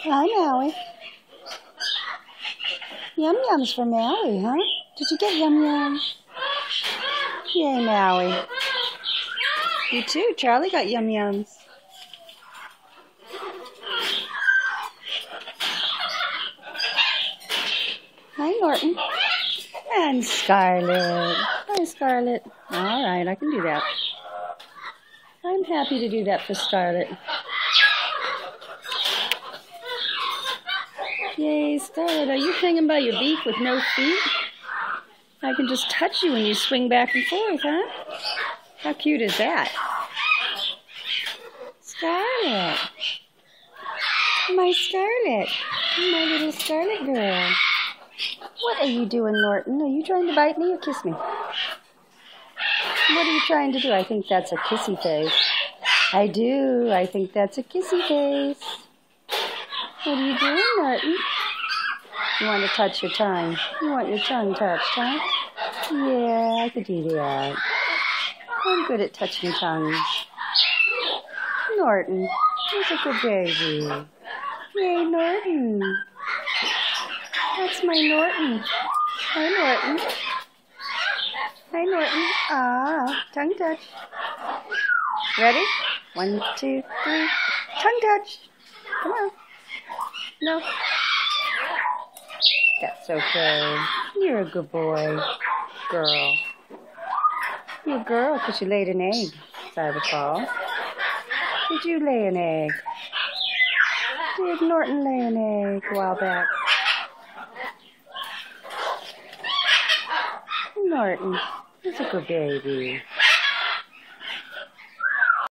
Hi, Maui. Yum Yums for Maui, huh? Did you get Yum Yums? Yay, Maui. You too. Charlie got Yum Yums. Hi, Norton. And Scarlet. Hi, Scarlet. All right, I can do that. I'm happy to do that for Scarlet. Yay, Scarlet. Are you hanging by your beak with no feet? I can just touch you when you swing back and forth, huh? How cute is that? Scarlet. My Scarlet. My little Scarlet girl. What are you doing, Norton? Are you trying to bite me or kiss me? What are you trying to do? I think that's a kissy face. I do. I think that's a kissy face. What are you doing, Norton? You want to touch your tongue. You want your tongue touched, huh? Yeah, I could do that. I'm good at touching tongues. Norton, he's a good baby. Yay, Norton. That's my Norton. Hi, Norton. Hi, Norton. Ah, tongue touch. Ready? 1, 2, 3. Tongue touch. Come on. No. That's okay. You're a good boy. Girl. You're a girl because you laid an egg, as I recall. Did you lay an egg? Did Norton lay an egg a while back? Norton, he's a good baby.